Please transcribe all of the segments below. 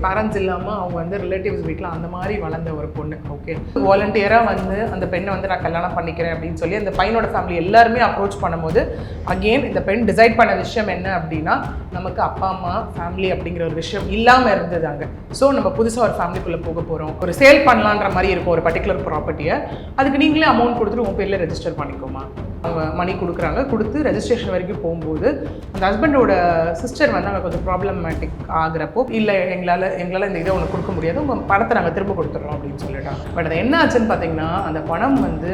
Parents இல்லாமல் அவங்க வந்து ரிலேட்டிவ்ஸ் வீட்டில் அந்த மாதிரி வளர்ந்த ஒரு பொண்ணு. ஓகே, வாலண்டியராக வந்து அந்த பெண்ணை வந்து நான் கல்யாணம் பண்ணிக்கிறேன் அப்படின்னு சொல்லி அந்த பையனோட ஃபேமிலி எல்லாருமே அப்ரோச் பண்ணும்போது அகெயின் இந்த பெண் டிசைட் பண்ண விஷயம் என்ன அப்படின்னா, நமக்கு அப்பா அம்மா ஃபேமிலி அப்படிங்கிற ஒரு விஷயம் இல்லாமல் இருந்தது அங்கே. ஸோ நம்ம புதுசாக ஒரு ஃபேமிலிக்குள்ளே போக போகிறோம், ஒரு சேல் பண்ணலான்ற மாதிரி இருக்கும் ஒரு பர்டிகுலர் ப்ராப்பர்ட்டியை. அதுக்கு நீங்களே அமௌண்ட் கொடுத்துட்டு உங்கள் பேரில் ரெஜிஸ்டர் பண்ணிக்கோமா. அவங்க மணி கொடுக்குறாங்க. கொடுத்து ரெஜிஸ்ட்ரேஷன் வரைக்கும் போகும்போது அந்த ஹஸ்பண்டோட சிஸ்டர் வந்து அங்கே கொஞ்சம் ப்ராப்ளமேட்டிக் ஆகிறப்போ, இல்லை எங்களால் இந்த இதை ஒன்று கொடுக்க முடியாது, உங்கள் பணத்தை நாங்கள் திரும்ப கொடுத்துட்றோம் அப்படின்னு சொல்லிட்டாங்க. பட் அது என்ன ஆச்சுன்னு பார்த்தீங்கன்னா, அந்த பணம் வந்து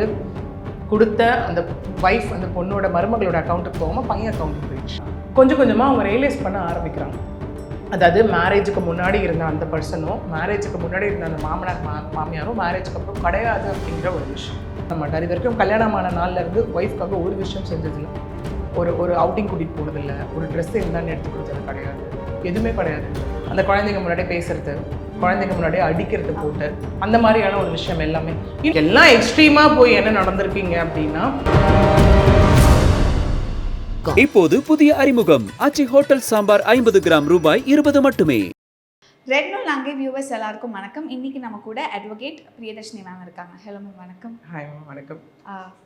கொடுத்த அந்த ஒய்ஃப் அந்த பொண்ணோட மருமகளோட அக்கௌண்ட்டுக்கு போகாமல் பையன் அக்கௌண்ட்டுக்கு போயிடுச்சு. கொஞ்சம் கொஞ்சமாக அவங்க ரியலைஸ் பண்ண ஆரம்பிக்கிறாங்க. அதாவது மேரேஜுக்கு முன்னாடி இருந்த அந்த பர்சனும் மேரேஜுக்கு முன்னாடி இருந்த அந்த மாமனார் மாமியாரும் மேரேஜுக்கு அப்புறம் கிடையாது அப்படிங்கிற ஒரு விஷயம் மாட்டார். இது வரைக்கும் கல்யாணமான நாள்லேருந்து ஒய்ஃப்காக ஒரு விஷயம் செஞ்சதில்லை. ஒரு அவுட்டிங் கூட்டிகிட்டு போனதில்லை, ஒரு ட்ரெஸ் இருந்தான்னு எடுத்து கொடுத்தது கிடையாது, எதுவுமே கிடையாது. அந்த குழந்தைங்க முன்னாடியே பேசுறது, குழந்தைங்க முன்னாடியே அடிக்கிறது போட்டு, அந்த மாதிரியான ஒரு விஷயம் எல்லாமே எல்லாம் எக்ஸ்ட்ரீமாக போய் என்ன நடந்திருக்கீங்க அப்படின்னா, இப்போது புதிய அறிமுகம் ஆச்சி ஹோட்டல் சாம்பார் 50 கிராம் ரூபாய் 20 மட்டுமே. ரெட் நூல் லாங்கே வியூவர்ஸ் எல்லாருக்கும் வணக்கம். இன்னைக்கு நம்ம கூட அட்வொகேட் பிரியதர்ஷினி மேம் இருக்காங்க. ஹலோ மேம், வணக்கம். ஹாய் மேம், வணக்கம்.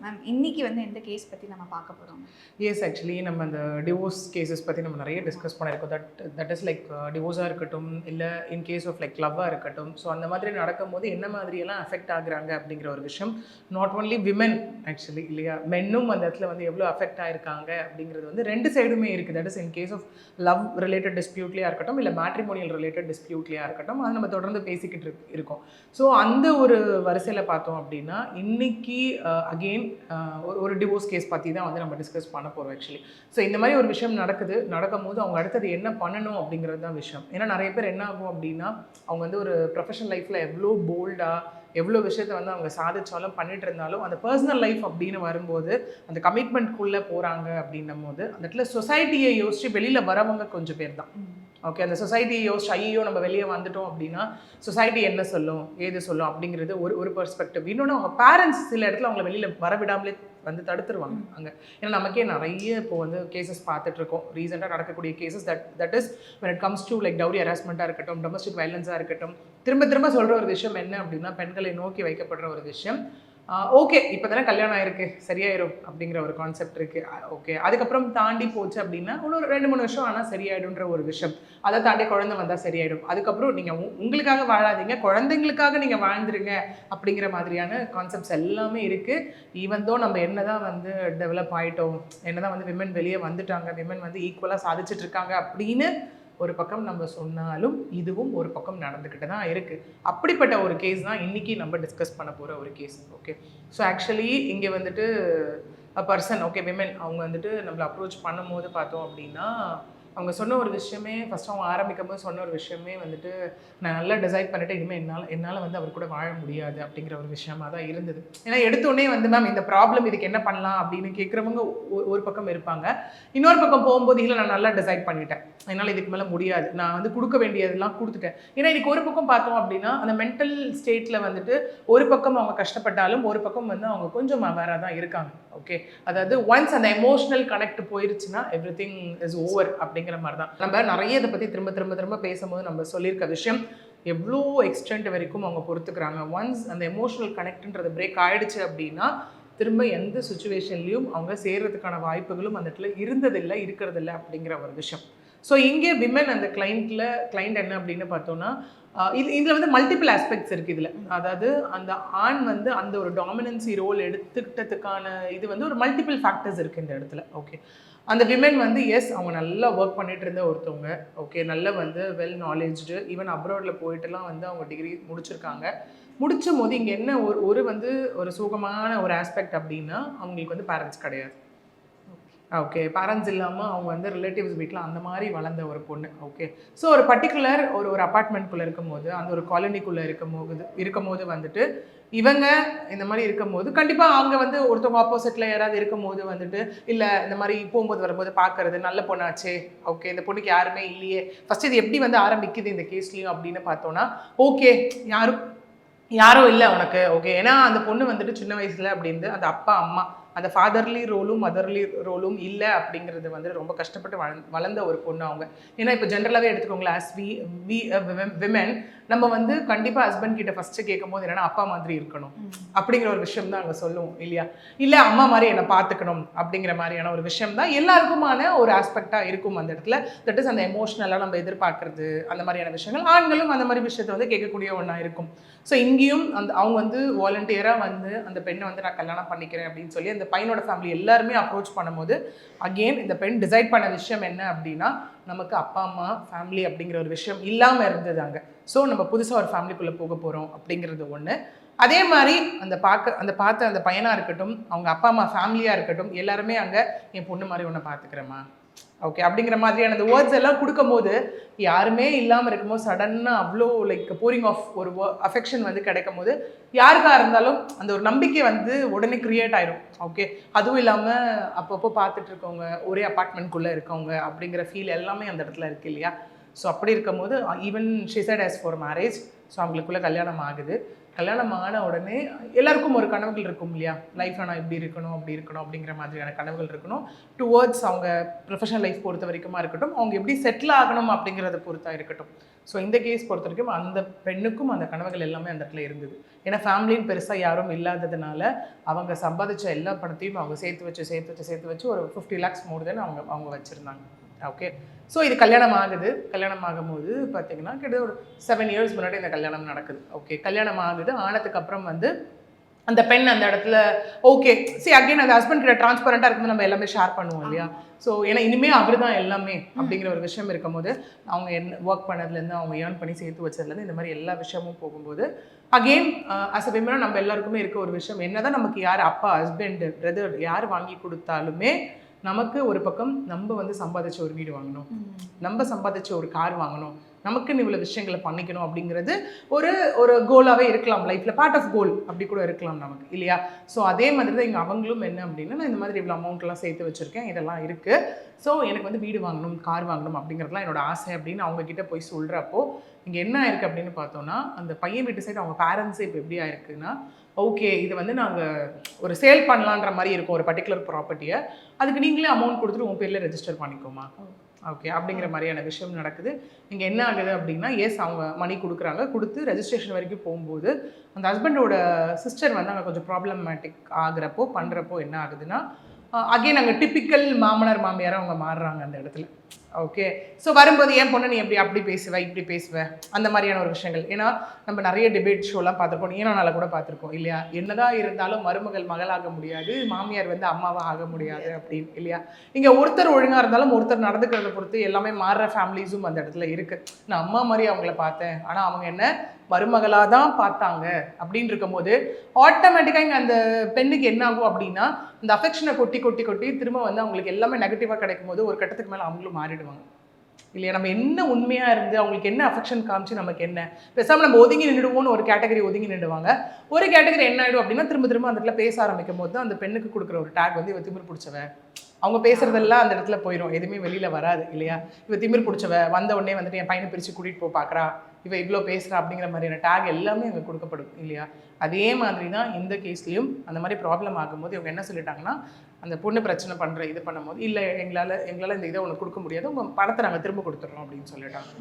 மேம், இன்னைக்கு வந்து எந்த கேஸ் பற்றி நம்ம பார்க்க போகிறோம்? எஸ், ஆக்சுவலி நம்ம அந்த டிவோர்ஸ் கேசஸ் பற்றி நம்ம நிறைய டிஸ்கஸ் பண்ணியிருக்கோம். தட் இஸ் லைக் டிவோர்ஸாக இருக்கட்டும், இல்லை இன் கேஸ் ஆஃப் லைக் லவ்வாக இருக்கட்டும். ஸோ அந்த மாதிரி நடக்கும்போது என்ன மாதிரியெல்லாம் அஃபெக்ட் ஆகுறாங்க அப்படிங்கிற ஒரு விஷயம். நாட் ஒன்லி விமென் ஆக்சுவலி, இல்லையா, மென்னும் அந்த இடத்துல வந்து எவ்வளோ அஃபெக்ட் ஆகிருக்காங்க அப்படிங்கிறது வந்து ரெண்டு சைடுமே இருக்குது. That is in case of love related டிஸ்பியூட்லேயே இருக்கட்டும், இல்லை மேட்ரிமோனியல் ரிலேட்டட் டிஸ்பியூட்லேயே இருக்கட்டும், அது நம்ம தொடர்ந்து பேசிக்கிட்டு இருக்கோம். ஸோ அந்த ஒரு வரிசையில் பார்த்தோம் அப்படின்னா, இன்னைக்கு அகெயின் ஒரு டிவோர்ஸ் கேஸ் பற்றி தான் வந்து நம்ம டிஸ்கஸ் பண்ண போகிறோம் ஆக்சுவலி. ஸோ இந்த மாதிரி ஒரு விஷயம் நடக்கும்போது அவங்க அடுத்தது என்ன பண்ணணும் அப்படிங்கிறது தான் விஷயம். ஏன்னா நிறைய பேர் என்ன ஆகும் அப்படின்னா, அவங்க வந்து ஒரு ப்ரொஃபஷனல் லைஃப்பில் எவ்வளோ போல்டாக எவ்வளோ விஷயத்த வந்து அவங்க சாதிச்சாலும் பண்ணிட்டு இருந்தாலும் அந்த பர்சனல் லைஃப் அப்படின்னு வரும்போது அந்த கமிட்மெண்ட்குள்ளே போகிறாங்க அப்படின்னும் போது அந்த இடத்துல சொசைட்டியை யோசித்து வெளியில் வரவங்க கொஞ்சம் பேர் தான். ஓகே, அந்த சொசைட்டியை யோசிச்சு ஐயோ நம்ம வெளியே வந்துட்டோம் அப்படின்னா சொசைட்டி என்ன சொல்லும் ஏது சொல்லும் அப்படிங்கிறது ஒரு பெர்ஸ்பெக்டிவ். இன்னொன்று அவங்க பேரண்ட்ஸ் சில இடத்துல அவங்களை வெளியில் வரவிடாமலே வந்து தடுத்துருவாங்க அங்கே. ஏன்னா நமக்கே நிறைய இப்போ வந்து கேசஸ் பார்த்துட்ருக்கோம். ரீசெண்டாக நடக்கக்கூடிய cases that is when it comes to like dowry ஹராஸ்மெண்ட்டாக இருக்கட்டும், டொமஸ்டிக் வயலன்ஸாக இருக்கட்டும், திரும்ப சொல்கிற ஒரு விஷயம் என்ன அப்படின்னா, பெண்களை நோக்கி வைக்கப்படுற ஒரு விஷயம். ஓகே, இப்போ தானே கல்யாணம் ஆயிருக்கு, சரியாயிடும் அப்படிங்கிற ஒரு கான்செப்ட் இருக்குது. ஓகே, அதுக்கப்புறம் தாண்டி போச்சு அப்படின்னா இன்னொரு 2-3 வருஷம் ஆனால் சரியாயிடும்ன்ற ஒரு விஷயம். அதை தாண்டி குழந்தை வந்தால் சரியாயிடும். அதுக்கப்புறம் நீங்கள் உங்களுக்காக வாழாதீங்க, குழந்தைங்களுக்காக நீங்கள் வாழ்ந்துருங்க அப்படிங்கிற மாதிரியான கான்செப்ட்ஸ் எல்லாமே இருக்குது. ஈவன் தோ நம்ம என்ன தான் வந்து டெவலப் ஆகிட்டோம், என்ன தான் வந்து விமன் வெளியே வந்துட்டாங்க, விமன் வந்து ஈக்குவலாக சாதிச்சுட்டு இருக்காங்க அப்படின்னு ஒரு பக்கம் நம்ம சொன்னாலும் இதுவும் ஒரு பக்கம் நடந்துக்கிட்டு தான் இருக்குது. அப்படிப்பட்ட ஒரு கேஸ் தான் இன்றைக்கி நம்ம டிஸ்கஸ் பண்ண போகிற ஒரு கேஸ். ஓகே, ஸோ ஆக்சுவலி இங்கே வந்துட்டு பர்சன், ஓகே, விமன், அவங்க வந்துட்டு நம்மளை அப்ரோச் பண்ணும்போது பார்த்தோம் அப்படின்னா, அவங்க சொன்ன ஒரு விஷயமே ஃபஸ்ட்டு அவங்க ஆரம்பிக்கும் போது சொன்ன ஒரு விஷயமே வந்துட்டு, நான் நல்லா டிசைட் பண்ணிவிட்டு இனிமேல் என்னால் வந்து அவர் கூட வாழ முடியாது அப்படிங்கிற ஒரு விஷயமா தான் இருந்தது. ஏன்னா எடுத்தோடனே வந்து மேம் இந்த ப்ராப்ளம் இதுக்கு என்ன பண்ணலாம் அப்படின்னு கேட்குறவங்க ஒரு பக்கம் இருப்பாங்க. இன்னொரு பக்கம் போகும்போது இல்லை நான் நல்லா டிசைட் பண்ணிட்டேன், என்னால் இதுக்கு மேலே முடியாது, நான் வந்து கொடுக்க வேண்டியதெல்லாம் கொடுத்துட்டேன். ஏன்னா இன்னைக்கு ஒரு பக்கம் பார்த்தோம் அப்படின்னா அந்த மென்டல் ஸ்டேட்டில் வந்துட்டு ஒரு பக்கம் அவங்க கஷ்டப்பட்டாலும் ஒரு பக்கம் வந்து அவங்க கொஞ்சம் வேற தான் இருக்காங்க. ஓகே, அதாவது ஒன்ஸ் அந்த எமோஷனல் கனெக்ட் போயிருச்சுன்னா எவ்ரிதிங் இஸ் ஓவர் அப்படிங்கிற மாதிரி தான். நம்ம நிறைய இதை பற்றி திரும்ப பேசும்போது நம்ம சொல்லியிருக்க விஷயம், எவ்வளோ எக்ஸ்டென்ட் வரைக்கும் அவங்க பொறுத்துக்கிறாங்க. ஒன்ஸ் அந்த எமோஷனல் கனெக்ட்ன்றது பிரேக் ஆகிடுச்சு அப்படின்னா திரும்ப எந்த சுச்சுவேஷன்லையும் அவங்க சேர்றதுக்கான வாய்ப்புகளும் அந்த இடத்துல இருக்கிறதில்ல அப்படிங்கிற ஒரு விஷயம். ஸோ இங்கே விமன் அந்த கிளைண்ட் என்ன அப்படின்னு பார்த்தோன்னா, இதில் வந்து மல்டிபிள் ஆஸ்பெக்ட்ஸ் இருக்குது இதில். அதாவது அந்த ஆண் வந்து அந்த ஒரு டாமினன்சி ரோல் எடுத்துக்கிட்டதுக்கான இது வந்து ஒரு மல்டிபிள் ஃபேக்டர்ஸ் இருக்குது இந்த இடத்துல. ஓகே, அந்த விமன் வந்து எஸ் அவங்க நல்லா ஒர்க் பண்ணிட்டு இருந்த ஒருத்தவங்க. ஓகே, நல்ல வந்து வெல் நாலேஜ்டு, ஈவன் அப்ராடில் போயிட்டுலாம் வந்து அவங்க டிகிரி முடிச்சிருக்காங்க. முடிச்சும் போது இங்கே என்ன ஒரு வந்து ஒரு சுகமான ஒரு ஆஸ்பெக்ட் அப்படின்னா, அவங்களுக்கு வந்து பேரண்ட்ஸ் கிடையாது. ஓகே, பேரண்ட்ஸ் இல்லாமல் அவங்க வந்து ரிலேட்டிவ்ஸ் வீட்டில் அந்த மாதிரி வளர்ந்த ஒரு பொண்ணு. ஓகே, ஸோ ஒரு பர்டிகுலர் ஒரு அப்பார்ட்மெண்ட்குள்ளே இருக்கும்போது, அந்த ஒரு காலனிக்குள்ளே இருக்கும்போது வந்துட்டு இவங்க இந்த மாதிரி இருக்கும்போது கண்டிப்பாக அங்கே வந்து ஒருத்தவங்க ஆப்போசிட்டில் யாராவது இருக்கும்போது வந்துட்டு, இல்லை இந்த மாதிரி போகும்போது வரும்போது பார்க்கறது, நல்ல பொண்ணாச்சே, ஓகே இந்த பொண்ணுக்கு யாருமே இல்லையே, ஃபஸ்ட் இது எப்படி வந்து ஆரம்பிக்குது இந்த கேஸ்லையும் அப்படின்னு பார்த்தோன்னா, ஓகே யாரும் இல்லை உனக்கு. ஓகே, ஏன்னா அந்த பொண்ணு வந்துட்டு சின்ன வயசில் அப்படின்னு அந்த அப்பா அம்மா அந்த ஃபாதர்லி ரோலும் மதர்லி ரோலும் இல்லை அப்படிங்கிறது வந்து ரொம்ப கஷ்டப்பட்டு வளர்ந்த ஒரு பொண்ணு அவங்க. ஏன்னா இப்போ ஜென்ரலாகவே எடுத்துக்கோங்களேன், ஆஸ் விமென் நம்ம வந்து கண்டிப்பாக ஹஸ்பண்ட் கிட்ட ஃபஸ்ட்டு கேட்கும் போது என்னன்னா அப்பா மாதிரி இருக்கணும் அப்படிங்கிற ஒரு விஷயம் தான் அங்கே சொல்லுவோம் இல்லையா, இல்லை அம்மா மாதிரி என்னை பார்த்துக்கணும் அப்படிங்கிற மாதிரியான ஒரு விஷயம் தான் எல்லாருக்குமான ஒரு ஆஸ்பெக்டாக இருக்கும் அந்த இடத்துல. தட் இஸ் அந்த எமோஷ்னலாக நம்ம எதிர்பார்க்கறது அந்த மாதிரியான விஷயங்கள். ஆண்களும் அந்த மாதிரி விஷயத்தை வந்து கேட்கக்கூடிய ஒன்றா இருக்கும். ஸோ இங்கேயும் அவங்க வந்து வாலண்டியராக வந்து அந்த பெண்ணை வந்து நான் கல்யாணம் பண்ணிக்கிறேன் அப்படின்னு சொல்லி அந்த பையனோட ஃபேமிலி எல்லாருமே அப்ரோச் பண்ணும்போது அகெயின் இந்த பெண் டிசைட் பண்ண விஷயம் என்ன அப்படின்னா, நமக்கு அப்பா அம்மா ஃபேமிலி அப்படிங்கிற ஒரு விஷயம் இல்லாமல் இருந்தது அங்கே. ஸோ நம்ம புதுசாக ஒரு ஃபேமிலிக்குள்ளே போக போகிறோம் அப்படிங்கிறது ஒன்று. அதே மாதிரி பார்த்த அந்த பையனாக இருக்கட்டும், அவங்க அப்பா அம்மா ஃபேமிலியாக இருக்கட்டும், எல்லாருமே அங்கே என் பொண்ணு மாதிரி ஒன்று பார்த்துக்கிறேம்மா ஓகே அப்படிங்கிற மாதிரியான அந்த வேர்ட்ஸ் எல்லாம் கொடுக்கும்போது யாருமே இல்லாமல் இருக்கும்போது சடனாக அவ்வளோ லைக் போரிங் ஆஃப் ஒரு அஃபெக்ஷன் வந்து கிடைக்கும் போது யாருக்காக இருந்தாலும் அந்த ஒரு நம்பிக்கை வந்து உடனே க்ரியேட் ஆயிடும். ஓகே, அதுவும் இல்லாமல் அப்பப்போ பார்த்துட்டு இருக்கவங்க, ஒரே அப்பார்ட்மெண்ட்குள்ளே இருக்கவங்க அப்படிங்கிற ஃபீல் எல்லாமே அந்த இடத்துல இருக்குது இல்லையா. ஸோ அப்படி இருக்கும் போது even she said as for marriage. So அவங்களுக்குள்ளே கல்யாணம் ஆகுது. கல்யாணம் ஆன உடனே எல்லாருக்கும் ஒரு கனவுகள் இருக்கும் இல்லையா, லைஃப்பில் நான் இப்படி இருக்கணும் அப்படி இருக்கணும் அப்படிங்கிற மாதிரியான கனவுகள் இருக்கணும். டுவர்ட்ஸ் அவங்க ப்ரொஃபஷனல் லைஃப் பொறுத்த வரைக்குமா இருக்கட்டும், அவங்க எப்படி செட்டில் ஆகணும் அப்படிங்கிறத பொறுத்தா இருக்கட்டும். ஸோ இந்த கேஸ் பொறுத்த வரைக்கும் அந்த பெண்ணுக்கும் அந்த கனவுகள் எல்லாமே அந்த இடத்துல இருந்தது. ஏன்னா ஃபேமிலின்னு பெருசாக யாரும் இல்லாததுனால அவங்க சம்பாதிச்ச எல்லா பணத்தையும் அவங்க சேர்த்து வச்சு ஒரு 50 lakhs மோர் தென் அவங்க வச்சுருந்தாங்க. ஓகே, ஸோ இது கல்யாணம் ஆகுது. கல்யாணம் ஆகும்போது பார்த்தீங்கன்னா கிட்ட ஒரு 7 years முன்னாடி இந்த கல்யாணம் நடக்குது. ஓகே, கல்யாணம் ஆகுது. ஆனதுக்கு அப்புறம் வந்து அந்த பெண் அந்த இடத்துல ஓகே அகைன் அந்த ஹஸ்பண்ட் கிட்ட டிரான்ஸ்பரண்டாக இருக்கும்போது நம்ம எல்லாமே ஷேர் பண்ணுவோம் இல்லையா. ஸோ ஏன்னா இனிமேல் அவர் தான் எல்லாமே அப்படிங்கிற ஒரு விஷயம் இருக்கும்போது அவங்க என்ன ஒர்க் பண்ணதுலேருந்து அவங்க ஏர்ன் பண்ணி சேர்த்து வச்சதுலேருந்து இந்த மாதிரி எல்லா விஷயமும் போகும்போது அகெயின் அஸ் அ விமனா நம்ம எல்லாருக்குமே இருக்க ஒரு விஷயம், என்னதான் நமக்கு யார் அப்பா ஹஸ்பண்ட் பிரதர் யார் வாங்கி கொடுத்தாலுமே நமக்கு ஒரு பக்கம் நம்ம வந்து சம்பாதிச்ச ஒரு வீடு வாங்கணும், நம்ம சம்பாதிச்ச ஒரு கார் வாங்கணும், நமக்குன்னு இவ்வளோ விஷயங்களை பண்ணிக்கணும் அப்படிங்கிறது ஒரு கோலாகவே இருக்கலாம் லைஃப்பில், பார்ட் ஆஃப் கோல் அப்படி கூட இருக்கலாம் நமக்கு இல்லையா. ஸோ அதே மாதிரி தான் இங்கே அவங்களும் என்ன அப்படின்னா, நான் இந்த மாதிரி இவ்வளோ அமௌண்ட்லாம் சேர்த்து வச்சுருக்கேன், இதெல்லாம் இருக்குது, ஸோ எனக்கு வந்து வீடு வாங்கணும் கார் வாங்கணும் அப்படிங்கிறதுலாம் என்னோட ஆசை அப்படின்னு அவங்கக்கிட்ட போய் சொல்கிறப்போ இங்கே என்ன ஆயிருக்கு அப்படின்னு பார்த்தோன்னா, அந்த பையன் வீட்டு சைடு அவங்க பேரண்ட்ஸே இப்போ எப்படி ஆயிருக்குன்னா, ஓகே இது வந்து நாங்கள் ஒரு சேல் பண்ணலான்ற மாதிரி இருக்கும் ஒரு பர்டிகுலர் ப்ராப்பர்ட்டியை, அதுக்கு நீங்களே அமௌண்ட் கொடுத்துட்டு உன் பேரில் ரெஜிஸ்டர் பண்ணிக்கோமா ஓகே அப்படிங்கிற மாதிரியான விஷயம் நடக்குது. இங்கே என்ன ஆகுது அப்படின்னா, அவங்க மணி கொடுக்குறாங்க, கொடுத்து ரெஜிஸ்ட்ரேஷன் வரைக்கும் போகும்போது அந்த ஹஸ்பண்டோட சிஸ்டர் வந்து அங்கே கொஞ்சம் ப்ராப்ளமேட்டிக் ஆகுறப்போ பண்ணுறப்போ என்ன ஆகுதுன்னா, அகெயின் அங்கே டிப்பிக்கல் மாமனார் மாமியாராக அவங்க மாறுறாங்க அந்த இடத்துல. ஓகே, ஸோ வரும்போது என் பொண்ணு நீ அப்படி பேசுவேன் இப்படி பேசுவேன் அந்த மாதிரியான ஒரு விஷயங்கள். ஏன்னா நம்ம நிறைய டிபேட் ஷோலாம் பார்த்துருப்போம், ஏனால கூட பார்த்துருக்கோம் இல்லையா, என்னதான் இருந்தாலும் மருமகள் மகளாக முடியாது, மாமியார் வந்து அம்மாவாக ஆக முடியாது அப்படின்னு இல்லையா. இங்கே ஒருத்தர் ஒழுங்காக இருந்தாலும் ஒருத்தர் நடந்துக்கிறத பொறுத்து எல்லாமே மாறுற ஃபேமிலிஸும் அந்த இடத்துல இருக்குது. நான் அம்மா மாதிரி அவங்கள பார்த்தேன், ஆனால் அவங்க என்ன மருமகளாக தான் பார்த்தாங்க அப்படின்னு இருக்கும்போது ஆட்டோமேட்டிக்காக இங்கே அந்த பெண்ணுக்கு என்ன ஆகும் அப்படின்னா, இந்த அஃபெக்ஷனை கொட்டி திரும்ப வந்து அவங்களுக்கு எல்லாமே நெகட்டிவாக கிடைக்கும் போது ஒரு கட்டத்துக்கு மேலே அவங்களும் மாறிடுவாங்க இல்லையா. நம்ம என்ன உண்மையாக இருந்து அவங்களுக்கு என்ன அஃபெக்ஷன் காமிச்சு நமக்கு என்ன பேசாமல் நம்ம ஒதுங்கி நின்றுடுவோம்னு ஒரு கேட்டகரி ஒதுங்கி நின்றுவாங்க. ஒரு கேட்டகரி என்ன ஆகிடும் அப்படின்னா, திரும்ப அந்த இடத்துல பேச ஆரம்பிக்கும் போது அந்த பெண்ணுக்கு கொடுக்குற ஒரு டேக் வந்து இவ திமிர் பிடிச்சவ, அவங்க பேசுறதெல்லாம் அந்த இடத்துல போயிடும், எதுவுமே வெளியில் வராது இல்லையா. இவ திமிர் பிடிச்சவ, வந்த உடனே வந்துட்டு என் பையனை பிரித்து கூட்டிகிட்டு போய் பார்க்குறா, இவ இவ்வளோ பேசுகிறா அப்படிங்கிற மாதிரியான டேக் எல்லாமே அங்கே கொடுக்கப்படும் இல்லையா. அதே மாதிரி தான் இந்த கேஸ்லேயும் அந்த மாதிரி ப்ராப்ளம் ஆகும்போது இவங்க என்ன சொல்லிட்டாங்கன்னா, அந்த பொண்ணு பிரச்சனை பண்ணுற இது பண்ணும்போது இல்லை எங்களால் இந்த இதை உனக்கு கொடுக்க முடியாது, உங்கள் பணத்தை நாங்கள் திரும்ப கொடுத்துட்றோம் அப்படின்னு சொல்லிட்டாங்க.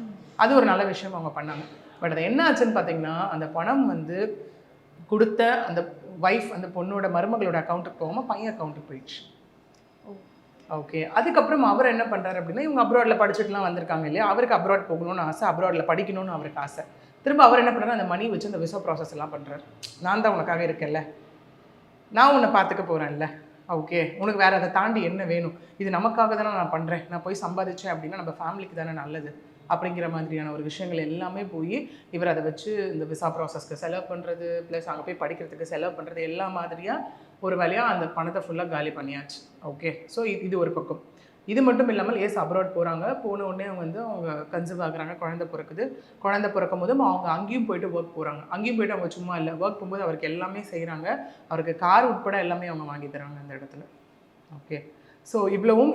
அது ஒரு நல்ல விஷயம் அவங்க பண்ணாங்க. பட் அது என்ன ஆச்சுன்னு பார்த்தீங்கன்னா, அந்த பணம் வந்து கொடுத்த அந்த ஒய்ஃப் அந்த பொண்ணோட மருமகளோட அக்கௌண்ட்டுக்கு போகாமல் பையன் அக்கௌண்ட்டுக்கு போயிடுச்சு. ஓகே, அதுக்கப்புறம் அவர் என்ன பண்ணுறாரு அப்படின்னா, இவங்க அப்ராடில் படிச்சுட்டுலாம் வந்திருக்காங்க இல்லையா, அவருக்கு அப்ராட் போகணும்னு ஆசை, அப்ராடில் படிக்கணும்னு அவருக்கு ஆசை. திரும்ப அவர் என்ன பண்ணுறாரு, அந்த மணி வச்சு அந்த விசா ப்ராசஸ் எல்லாம் பண்ணுறாரு. நான் தான் உனக்காக இருக்கேன்ல, நான் உன்னை பார்த்துக்க போகிறேன்ல, ஓகே உனக்கு வேறு அதை தாண்டி என்ன வேணும், இது நமக்காக தானே நான் பண்ணுறேன், நான் போய் சம்பாதிச்சேன் அப்படின்னா நம்ம ஃபேமிலிக்கு தானே நல்லது அப்படிங்கிற மாதிரியான ஒரு விஷயங்கள் எல்லாமே போய் இவர் அதை வச்சு இந்த விசா ப்ராசஸ்க்கு செலவு பண்ணுறது ப்ளஸ் அங்கே போய் படிக்கிறதுக்கு செலவு பண்ணுறது எல்லா மாதிரியாக ஒரு வழியாக அந்த பணத்தை ஃபுல்லாக காலி பண்ணியாச்சு. ஓகே, ஸோ இது ஒரு பக்கம். இது மட்டும் இல்லாமல் அப்ராட் போகிறாங்க, போன உடனே அவங்க கன்சீவ் ஆகுறாங்க, குழந்தை பிறக்கும் போதும் அவங்க அங்கேயும் போயிட்டு ஒர்க் போகிறாங்க. அங்கேயும் போய்ட்டு அவங்க சும்மா இல்லை, ஒர்க் போகும்போது அவருக்கு எல்லாமே செய்கிறாங்க, அவருக்கு கார் உட்பட எல்லாமே அவங்க வாங்கி தராங்க அந்த இடத்துல. ஓகே, ஸோ இவ்வளவும்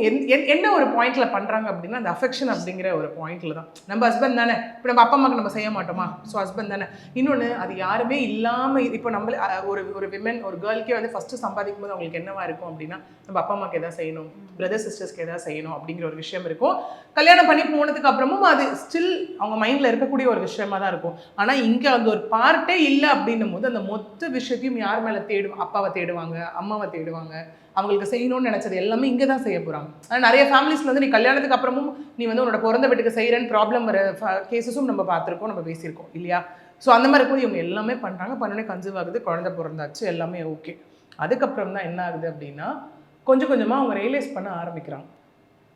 என்ன ஒரு பாயிண்ட்ல பண்ணுறாங்க அப்படின்னா அந்த அஃபெக்ஷன் அப்படிங்கிற ஒரு பாயிண்ட்ல தான். நம்ம ஹஸ்பண்ட் தானே, இப்போ நம்ம அப்பா அம்மாவுக்கு நம்ம செய்ய மாட்டோமா? ஸோ ஹஸ்பண்ட் தானே. இன்னொன்று அது யாருமே இல்லாமல் இப்போ நம்மளே ஒரு விமன் ஒரு கேர்ள்க்கே வந்து ஃபஸ்ட்டு சம்பாதிக்கும் போது அவங்களுக்கு என்னவா இருக்கும் அப்படின்னா நம்ம அப்பா அம்மாவுக்கு எதாவது செய்யணும், பிரதர் சிஸ்டர்ஸ்க்கு எதாவது செய்யணும் அப்படிங்கிற ஒரு விஷயம் இருக்கும். கல்யாணம் பண்ணி போனதுக்கு அப்புறமும் அது ஸ்டில் அவங்க மைண்டில் இருக்கக்கூடிய ஒரு விஷயமா தான் இருக்கும். ஆனால் இங்கே அந்த ஒரு பார்ட்டே இல்லை அப்படின்னும் போது அந்த மொத்த விஷயத்தையும் யார் மேலே அப்பாவை தேடுவாங்க, அம்மாவை தேடுவாங்க, அவங்களுக்கு செய்யணும்னு நினைச்சது எல்லாமே இங்கே தான் செய்ய போகிறாங்க. ஆனால் நிறைய ஃபேமிலிஸ்ல வந்து நீ கல்யாணத்துக்கு அப்புறமும் நீ வந்து உன்னோட பிறந்த வீட்டுக்கு செய்கிறேன்னு ப்ராப்ளம் வர கேசஸும் நம்ம பார்த்துருக்கோம், நம்ம பேசியிருக்கோம் இல்லையா? ஸோ அந்த மாதிரி இருக்கும். இவங்க எல்லாமே பண்ணுறாங்க, பண்ணோடனே கன்சீவ் ஆகுது, குழந்தை பிறந்தாச்சு, எல்லாமே ஓகே. அதுக்கப்புறம் தான் என்ன ஆகுது அப்படின்னா கொஞ்சம் கொஞ்சமாக அவங்க ரியலைஸ் பண்ண ஆரம்பிக்கிறாங்க.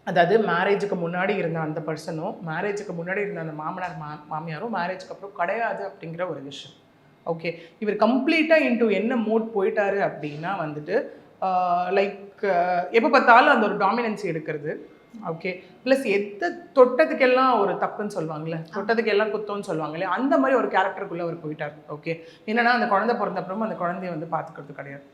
அதாவது மேரேஜுக்கு முன்னாடி இருந்த அந்த பர்சனும் மேரேஜுக்கு முன்னாடி இருந்த அந்த மாமனார் மாமியாரும் மேரேஜுக்கு அப்புறம் கிடையாது அப்படிங்கிற ஒரு விஷயம். ஓகே, இவர் கம்ப்ளீட்டாக இன்டூ என்ன மோட் போயிட்டாரு அப்படின்னா வந்துட்டு லைக் எப்போ பார்த்தாலும் அந்த ஒரு டாமினன்சி எடுக்கிறது. ஓகே, ப்ளஸ் தொட்டதுக்கெல்லாம் ஒரு தப்புன்னு சொல்லுவாங்கள்ல, தொட்டதுக்கெல்லாம் குத்தம்னு சொல்லுவாங்க இல்லையா, அந்த மாதிரி ஒரு கேரக்டருக்குள்ளே அவர் போயிட்டார். ஓகே, என்னன்னா அந்த குழந்தை பிறந்த அப்புறமா அந்த குழந்தைய வந்து பார்த்துக்கிறது கிடையாது.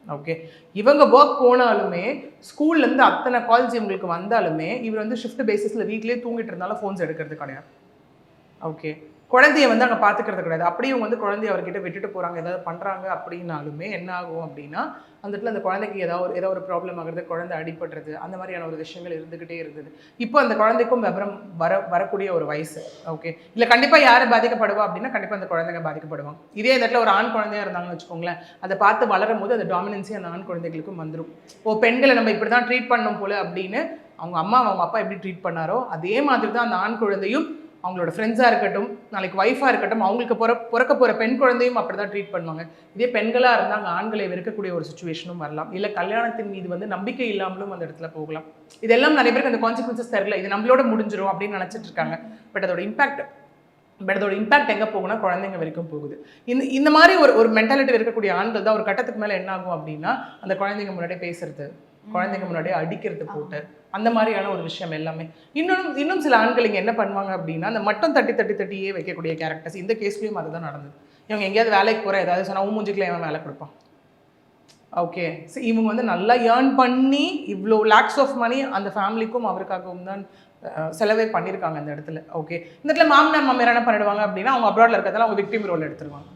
ஓகே, இவங்க ஒர்க் போனாலுமே ஸ்கூல்லேருந்து அத்தனை கால்ஸ் இவங்களுக்கு வந்தாலுமே இவர் வந்து ஷிஃப்ட் பேசிஸில் வீட்லேயே தூங்கிட்டு இருந்தாலும் ஃபோன்ஸ் எடுக்கிறது கிடையாது. ஓகே, குழந்தைய வந்து அங்கே பார்த்துக்கிறது கிடையாது. அப்படியே இவங்க வந்து குழந்தைய அவர்கிட்ட விட்டுட்டு போகிறாங்க, ஏதாவது பண்ணுறாங்க அப்படின்னாலுமே என்ன ஆகும் அப்படின்னா அந்த இடத்துல அந்த குழந்தைக்கு ஏதோ ஒரு ப்ராப்ளம் ஆகுறது, குழந்தை அடிபடுறது, அந்த மாதிரியான ஒரு விஷயங்கள் இருந்துக்கிட்டே இருந்தது. இப்போ அந்த குழந்தைக்கும் விவரம் வரக்கூடிய ஒரு வயசு. ஓகே, இல்லை கண்டிப்பாக யார் பாதிக்கப்படுவா அப்படின்னா கண்டிப்பாக அந்த குழந்தைங்க பாதிக்கப்படுவாங்க. இதே இடத்துல ஒரு ஆண் குழந்தையாக இருந்தாங்கன்னு வச்சுக்கோங்களேன், அதை பார்த்து வளரும் போது அந்த டாமினன்சி அந்த ஆண் குழந்தைகளுக்கும் வந்துடும். பெண்களை நம்ம இப்படி தான் ட்ரீட் பண்ணணும் போல அப்படின்னு அவங்க அம்மா அவங்க அப்பா எப்படி ட்ரீட் பண்ணாரோ அதே மாதிரி தான் அந்த ஆண் குழந்தையும் அவங்களோட ஃப்ரெண்ட்ஸாக இருக்கட்டும், நாளைக்கு ஒய்ஃபாக இருக்கட்டும், அவங்களுக்கு பிறக்க போகிற பெண் குழந்தையும் அப்படி தான் ட்ரீட் பண்ணுவாங்க. இதே பெண்களாக இருந்தால் அங்கே ஆண்களை வெறுக்கக்கூடிய ஒரு சுச்சுவேஷனும் வரலாம். இல்லை கல்யாணத்தின் மீது வந்து நம்பிக்கை இல்லாமலும் அந்த இடத்துல போகலாம். இதெல்லாம் நிறைய பேருக்கு அந்த கான்சிக்வன்சஸ் தெரியல, இது நம்மளோட முடிஞ்சிடும் அப்படின்னு நினச்சிட்டு இருக்காங்க. பட் அதோட இம்பாக்ட் எங்கே போகும்னா குழந்தைங்க வரைக்கும் போகுது. இந்த மாதிரி ஒரு மென்டாலிட்டி இருக்கக்கூடிய ஆண்கள் தான் ஒரு கட்டத்துக்கு மேலே என்ன ஆகும் அப்படின்னா அந்த குழந்தைங்க முன்னாடியே பேசுறது, குழந்தைங்க முன்னாடியே அடிக்கிறது போட்டு அந்த மாதிரியான ஒரு விஷயம் எல்லாமே. இன்னும் சில ஆண்கள் இங்கே என்ன பண்ணுவாங்க அப்படின்னா அந்த மட்டும் தட்டியே வைக்கக்கூடிய கேரக்டர்ஸ். இந்த கேஸ்லேயும் அதுதான் நடந்தது. இவங்க எங்கேயாவது வேலைக்கு போகிற ஏதாவது சொன்னால் மூஞ்சிக்கில் எவன் வேலை கொடுப்பான். ஓகே, ஸோ இவங்க வந்து நல்லா ஏர்ன் பண்ணி இவ்வளோ லேக்ஸ் ஆஃப் மணி அந்த ஃபேமிலிக்கும் அவருக்காகவும் தான் செலவே பண்ணியிருக்காங்க அந்த இடத்துல. ஓகே, இந்த இடத்துல மாமனார் மாமியார் என்ன பண்ணிடுவாங்க அப்படின்னா அவங்க அப்ராடில் இருக்கிறதால அவங்க விக்டிம் ரோல் எடுத்துருவாங்க.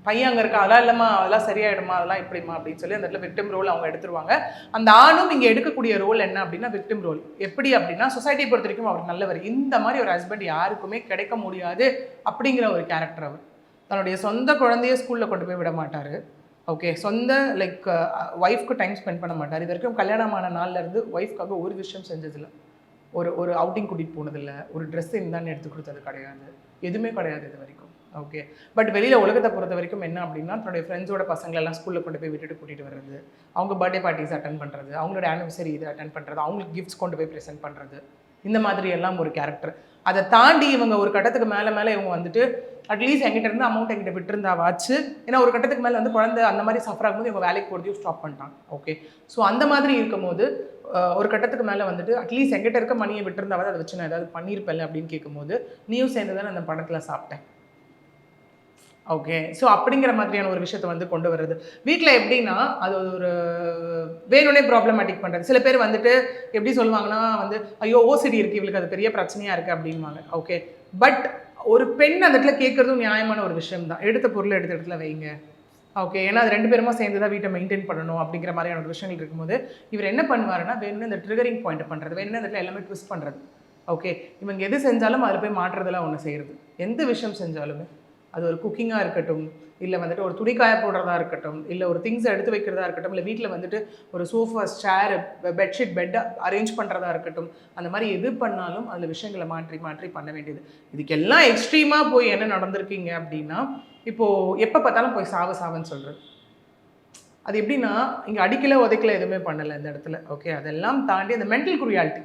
பையன் அங்கே இருக்கா, அதெல்லாம் இல்லைம்மா, அதெல்லாம் சரியாயிடுமா, அதெல்லாம் இப்படிமா அப்படின்னு சொல்லி அந்த இடத்துல விக்டிம் ரோல் அவங்க எடுத்துருவாங்க. அந்த ஆணும் இங்கே எடுக்கக்கூடிய ரோல் என்ன அப்படின்னா விக்டிம் ரோல். எப்படி அப்படின்னா சொசைட்டியை பொறுத்த வரைக்கும் அவர் நல்லவர், இந்த மாதிரி ஒரு ஹஸ்பண்ட் யாருக்குமே கிடைக்க முடியாது அப்படிங்கிற ஒரு கேரக்டர். அவர் தன்னுடைய சொந்த குழந்தைய ஸ்கூலில் கொண்டு போய் விட மாட்டார். ஓகே, சொந்த லைக் ஒய்ஃப்க்கு டைம் ஸ்பெண்ட் பண்ண மாட்டார். இது வரைக்கும் கல்யாணமான நாள்லேருந்து ஒய்ஃப்காக ஒரு விஷயம் செஞ்சதில்லை, ஒரு அவுட்டிங் கூட்டிகிட்டு போனதில்லை, ஒரு ட்ரெஸ் இருந்தான்னு எடுத்து கொடுத்தது கிடையாது, எதுவுமே கிடையாது இது வரைக்கும். ஓகே, பட் வெளியில் உலகத்தை பொறுத்த வரைக்கும் என்ன அப்படின்னா தன்னுடைய ஃப்ரெண்ட்ஸோட பசங்களெல்லாம் ஸ்கூலில் கொண்டு போய் விட்டுட்டு கூட்டிகிட்டு வர்றது, அவங்க பர்த்டே பார்ட்டிஸ் அட்டன் பண்ணுறது, அவங்களோட ஆனிவர்சரி இதை அட்டன் பண்ணுறது, அவங்களுக்கு கிஃப்ட்ஸ் கொண்டு போய் ப்ரெசென்ட் பண்ணுறது, இந்த மாதிரி எல்லாம் ஒரு கேரக்டர். அதை தாண்டி இவங்க ஒரு கட்டத்துக்கு மேலே இவங்க வந்துட்டு அட்லீஸ்ட் எங்கிட்ட இருந்து அமௌண்ட் எங்கிட்ட விட்டுருந்தாவாச்சு. ஏன்னா ஒரு கட்டத்துக்கு மேலே வந்து குழந்தை அந்த மாதிரி சஃபர் ஆகும்போது இவங்க வேலைக்கு போகிறதையும் ஸ்டாப் பண்ணிட்டாங்க. ஓகே, ஸோ அந்த மாதிரி இருக்கும்போது ஒரு கட்டத்துக்கு மேலே வந்துட்டு அட்லீஸ்ட் எங்கிட்ட இருக்க மணியை விட்டுருந்தாவது அதை வச்சு நான் ஏதாவது பண்ணியிருப்பேன் அப்படின்னு கேட்கும்போது நீயும் சேர்ந்து தானே அந்த படத்தில் சாப்பிட்டேன். ஓகே, ஸோ அப்படிங்கிற மாதிரியான ஒரு விஷயத்தை வந்து கொண்டு வர்றது. வீட்டில் எப்படின்னா அது ஒரு வேணும்னே ப்ராப்ளமேட்டிக் பண்ணுறது. சில பேர் வந்துட்டு எப்படி சொல்லுவாங்கன்னா வந்து ஐயோ ஓசிடி இருக்குது இவளுக்கு அது பெரிய பிரச்சனையாக இருக்குது அப்படின்வாங்க. ஓகே, பட் ஒரு பெண் அந்த இடத்துல கேட்குறதும் நியாயமான ஒரு விஷயம் தான். எடுத்த பொருளை எடுத்த இடத்துல வைங்க. ஓகே, ஏன்னா அது 2 பேருமா சேர்ந்து தான் வீட்டை மெயின்டைன் பண்ணணும் அப்படிங்கிற மாதிரியான ஒரு விஷயங்கள் இருக்கும்போது இவர் என்ன பண்ணுவாருன்னா வேணும்னு இந்த ட்ரிகரிங் பாயிண்ட் பண்ணுறது, வேணும்னு அந்த இடத்துல எல்லாமே ட்விஸ்ட் பண்ணுறது. ஓகே, இவங்க எது செஞ்சாலும் அதில் போய் மாற்றுறதெல்லாம் ஒன்று செய்கிறது. எந்த விஷயம் செஞ்சாலுமே அது ஒரு குக்கிங்காக இருக்கட்டும், இல்லை வந்துட்டு ஒரு துணிக்காய போடுறதா இருக்கட்டும், இல்லை ஒரு திங்ஸை எடுத்து வைக்கிறதா இருக்கட்டும், இல்லை வீட்டில் வந்துட்டு ஒரு சோஃபா, சேர், பெட்ஷீட், பெட்டை அரேஞ்ச் பண்ணுறதா இருக்கட்டும், அந்த மாதிரி எது பண்ணாலும் அதில் விஷயங்களை மாற்றி பண்ண வேண்டியது. இதுக்கெல்லாம் எக்ஸ்ட்ரீமாக போய் என்ன நடந்திருக்கீங்க அப்படின்னா இப்போது எப்போ பார்த்தாலும் போய் சாவுன்னு சொல்கிறது. அது எப்படின்னா இங்கே அடிக்கலை உதைக்கலை எதுவுமே பண்ணலை இந்த இடத்துல. ஓகே, அதெல்லாம் தாண்டி அந்த மென்டல் குரியாலிட்டி.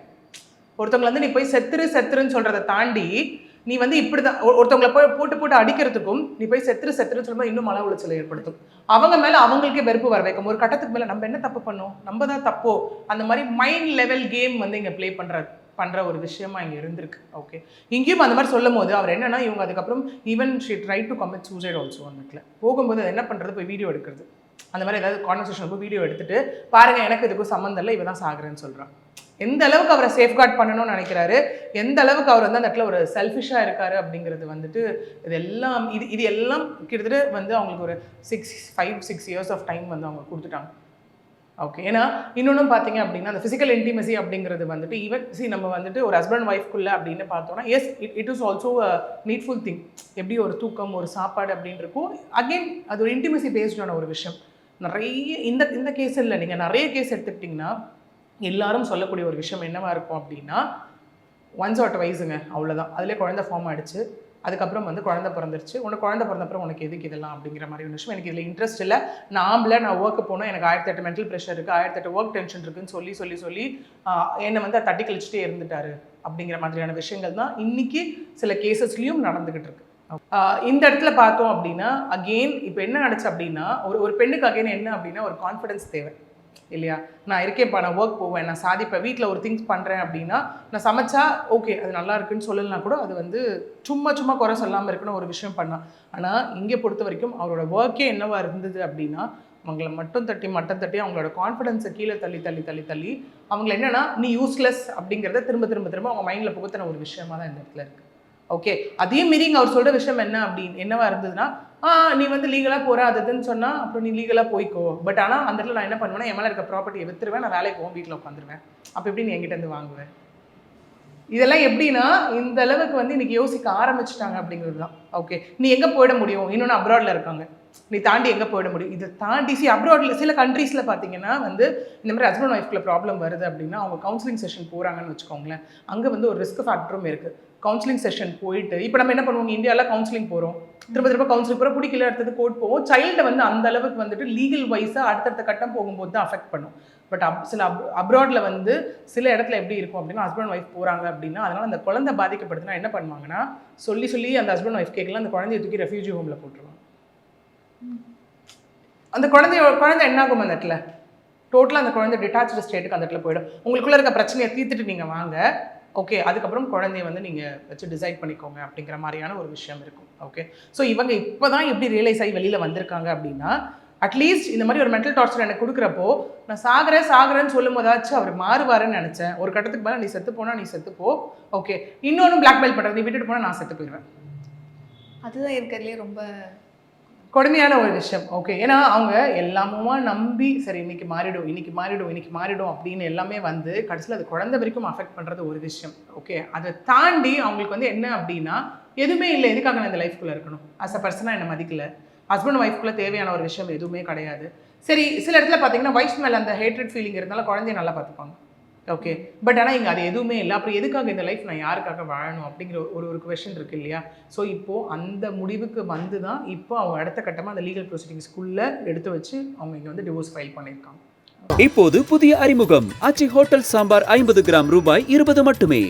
ஒருத்தவங்களை வந்து நீ போய் செத்துருன்னு சொல்கிறத தாண்டி நீ வந்து இப்படி தான் ஒருத்தவங்களை போட்டு அடிக்கிறதுக்கும் நீ போய் செத்துருன்னு சொல்லும்போது இன்னும் மன உளைச்சலை ஏற்படுத்தும். அவங்க மேலே அவங்களுக்கே வெறுப்பு வர வைக்கும். ஒரு கட்டத்துக்கு மேலே நம்ம என்ன தப்பு பண்ணோம், நம்ம தான் தப்போ, அந்த மாதிரி மைண்ட் லெவல் கேம் வந்து இங்கே ப்ளே பண்ணுற ஒரு விஷயமா இங்கே இருந்திருக்கு. ஓகே, இங்கேயும் அந்த மாதிரி சொல்லும் போது அவர் என்னன்னா இவங்க அதுக்கப்புறம் even she try to commit suicide also. அந்த இடத்துல போகும்போது என்ன பண்ணுறது, போய் வீடியோ எடுக்கிறது. அந்த மாதிரி ஏதாவது கான்வர்சேஷன் வீடியோ எடுத்துட்டு பாருங்க எனக்கு இதுக்கும் சம்மந்தம் இல்லை, இவ தான் சாகுறேன்னு சொல்கிறான். எந்த அளவுக்கு அவரை சேஃப்கார்ட் பண்ணணும்னு நினைக்கிறாரு, எந்த அளவுக்கு அவர் வந்து அந்த இடத்துல ஒரு செல்ஃபிஷாக இருக்காரு அப்படிங்கிறது வந்துட்டு இது எல்லாம் கிட்டத்தட்ட வந்து அவங்களுக்கு ஒரு 5-6 இயர்ஸ் ஆஃப் டைம் வந்து அவங்க கொடுத்துட்டாங்க. ஓகே, ஏன்னா இன்னொன்றும் பார்த்தீங்க அப்படின்னா அந்த ஃபிசிக்கல் இன்டிமசி அப்படிங்கிறது வந்துட்டு ஈவன் நம்ம வந்துட்டு ஒரு ஹஸ்பண்ட் ஒய்ஃப்குள்ளே அப்படின்னு பார்த்தோம்னா S it is also a needful thing. எப்படி ஒரு தூக்கம் ஒரு சாப்பாடு அப்படின்னு இருக்கும், அகெயின் அது ஒரு இன்டிமசி பேஸ்டான ஒரு விஷயம். நிறைய இந்த கேஸ் இல்லை, நீங்கள் நிறைய கேஸ் எடுத்துக்கிட்டிங்கன்னா எல்லாரும் சொல்லக்கூடிய ஒரு விஷயம் என்னவா இருக்கும் அப்படின்னா ஒன்ஸ் ஆர் ட்வைஸுங்க, அவ்வளோதான். அதிலே குழந்தை ஃபார்ம் ஆகிடுச்சு, அதுக்கப்புறம் வந்து குழந்தை பிறந்துருச்சு, உனக்கு குழந்தை பிறந்தப்புறம் உனக்கு எதுக்கு இதெல்லாம் அப்படிங்கிற மாதிரி ஒரு விஷயம். எனக்கு இதில் இன்ட்ரெஸ்ட் இல்லை, நான் ஒர்க்கு போனோம், எனக்கு 1008 மென்டல் ப்ரெஷர் இருக்குது, 1008 ஒர்க் டென்ஷன் இருக்குன்னு சொல்லி என்னை வந்து தட்டி கழிச்சுட்டே இருந்துட்டாரு அப்படிங்கிற மாதிரியான விஷயங்கள் தான் இன்றைக்கி சில கேசஸ்லேயும் நடந்துக்கிட்டு இருக்கு. இந்த இடத்துல பார்த்தோம் அப்படின்னா அகெயின் இப்போ என்ன நடந்துச்சு அப்படின்னா ஒரு பெண்ணுக்கு அகெயின் என்ன அப்படின்னா ஒரு கான்ஃபிடன்ஸ் தேவை இல்லையா. நான் இருக்கேன்ப்பா, நான் ஒர்க் போவேன், நான் சாதிப்பேன், வீட்டில் ஒரு திங்ஸ் பண்ணுறேன் அப்படின்னா நான் சமைச்சா ஓகே அது நல்லா இருக்குன்னு சொல்லலாம் கூட, அது வந்து சும்மா குறை சொல்லாமல் இருக்குன்னு ஒரு விஷயம் பண்ணால். ஆனால் இங்கே பொறுத்த வரைக்கும் அவரோட ஒர்க்கே என்னவா இருந்தது அப்படின்னா அவங்கள மட்டம் தட்டி அவங்களோட கான்ஃபிடென்ஸை கீழே தள்ளி அவங்கள என்னென்னா நீ யூஸ்லெஸ் அப்படிங்கிறத திரும்ப அவங்க மைண்டில் புகுத்தின ஒரு விஷயமா தான் இந்த இடத்துல இருக்குது. ஓகே, அதையும் மீறி அவர் சொல்கிற விஷயம் என்னவா இருந்ததுன்னா நீ வந்து லீகலாக போகிற அதுன்னு சொன்னால் அப்புறம் நீ லீகலாக போய்க்கோ, பட் ஆனால் அந்த இடத்துல நான் என்ன பண்ணுவேன்னா என் மேலே இருக்க ப்ராப்பர்ட்டியை விற்றுருவேன், நான் வேலைக்கு போவேன், வீட்டில் உட்காந்துருவேன், அப்போ எப்படி நீ என்கிட்ட இருந்து வாங்குவேன். இதெல்லாம் எப்படின்னா இந்த அளவுக்கு வந்து இன்னைக்கு யோசிக்க ஆரம்பிச்சிட்டாங்க அப்படிங்கிறது தான். ஓகே, நீ எங்கே போயிட முடியும், இன்னொன்று அப்ராடில் இருக்காங்க, நீ தாண்டி எங்கே போயிட முடியும். இதை தாண்டி அப்ராடில் சில கண்ட்ரீஸில் பார்த்தீங்கன்னா வந்து இந்த மாதிரி ஹஸ்பண்ட் ஒய்ஃப்குள்ள ப்ராப்ளம் வருது அப்படின்னா அவங்க கவுன்சிலிங் செஷன் போகிறாங்கன்னு வச்சுக்கோங்களேன், அங்கே வந்து ஒரு ரிஸ்க் ஃபேக்டரும் இருக்குது. கவுன்சிலிங் செஷன் போயிட்டு இப்போ நம்ம என்ன பண்ணுவோம், இந்தியாவில் கவுன்சிலிங் போகிறோம், திரும்ப கவுன்சிலிங் போகிறோம், பிடிக்கல அடுத்தது கோர்ட் போவோம். சைல்டை வந்து அந்த அளவுக்கு வந்துட்டு லீகல் வைஸாக அடுத்தடுத்த கட்டம் போகும்போது தான் அஃபெக்ட் பண்ணும். பட் சில அப்ராடில் வந்து சில இடத்துல எப்படி இருக்கும் அப்படின்னா ஹஸ்பண்ட் ஒய்ஃப் போகிறாங்க அப்படின்னா அதனால் அந்த குழந்தை பாதிக்கப்படுதுன்னா என்ன பண்ணுவாங்கன்னா சொல்லி அந்த ஹஸ்பண்ட் ஒய்ஃப் கேட்கலாம், அந்த குழந்தைய தூக்கி ரெஃப்யூஜி ஹோமில் போட்டுருவாங்க. அந்த குழந்தை என்ன ஆகும் அந்த இடத்துல டோட்டலாக அந்த குழந்தை டிட்டாச்சு ஸ்டேட்டுக்கு அந்த இடத்துல போயிடும். உங்களுக்குள்ளே இருக்க பிரச்சனையை தீர்த்துட்டு நீங்கள் வாங்க, ஓகே, அதுக்கப்புறம் குழந்தைய வந்து நீங்கள் வச்சு டிசைட் பண்ணிக்கோங்க அப்படிங்கிற மாதிரியான ஒரு விஷயம் இருக்கும். ஓகே, ஸோ இவங்க இப்போ தான் எப்படி ரியலைஸ் ஆகி வெளியில் வந்திருக்காங்க அப்படின்னா அட்லீஸ்ட் இந்த மாதிரி ஒரு மென்டல் டார்ச்சர் எனக்கு கொடுக்குறப்போ நான் சாகுறேன்னு சொல்லும் போதாச்சும் அவர் மாறுவாருன்னு நினச்சேன். ஒரு கட்டத்துக்கு மேலே நீ செத்து போனால் நீ செத்துப்போ, ஓகே, இன்னொன்று பிளாக்மெயில் பண்ணுறது, நீ விட்டுட்டு போனால் நான் செத்து போயிடுவேன். அதுதான் இருக்கிறதுலே ரொம்ப கொடுமையான ஒரு விஷயம். ஓகே, ஏன்னா அவங்க எல்லாமுமா நம்பி சரி இன்னைக்கு மாறிடும் அப்படின்னு எல்லாமே வந்து கடைசியில் அது குழந்தை வரைக்கும் அஃபெக்ட் பண்ணுறது ஒரு விஷயம். ஓகே, அதை தாண்டி அவங்களுக்கு வந்து என்ன அப்படின்னா எதுவுமே இல்லை, எதுக்காக நான் இந்த லைஃப்குள்ளே இருக்கணும், அஸ் அ பர்சனாக என்னை மதிக்கலை, ஹஸ்பண்ட் ஒய்ஃப்குள்ளே தேவையான ஒரு விஷயம் எதுவுமே கிடையாது. சரி, சில இடத்துல பார்த்தீங்கன்னா ஒய்ஃப் மேலே அந்த ஹேட்ரட் ஃபீலிங் இருந்தாலும் குழந்தைய நல்லா பார்த்துப்பாங்க. ஓகே, பட் ஆனால் இங்கே அது எதுவுமே இல்லை, அப்புறம் எதுக்காக இந்த லைஃப் நான் யாருக்காக வாழணும் அப்படிங்கிற ஒரு கொஷின் இருக்குது இல்லையா. ஸோ இப்போது அந்த முடிவுக்கு வந்து தான் இப்போ அவங்க அடுத்த கட்டமாக அந்த லீகல் ப்ரொசீடிங்ஸ்குள்ளே எடுத்து வச்சு அவங்க இங்கே வந்து டிவோர்ஸ் ஃபைல் பண்ணியிருக்காங்க. இப்போது புதிய அறிமுகம் ஆச்சி ஹோட்டல் சாம்பார் 50 கிராம் ரூபாய் 20 மட்டுமே.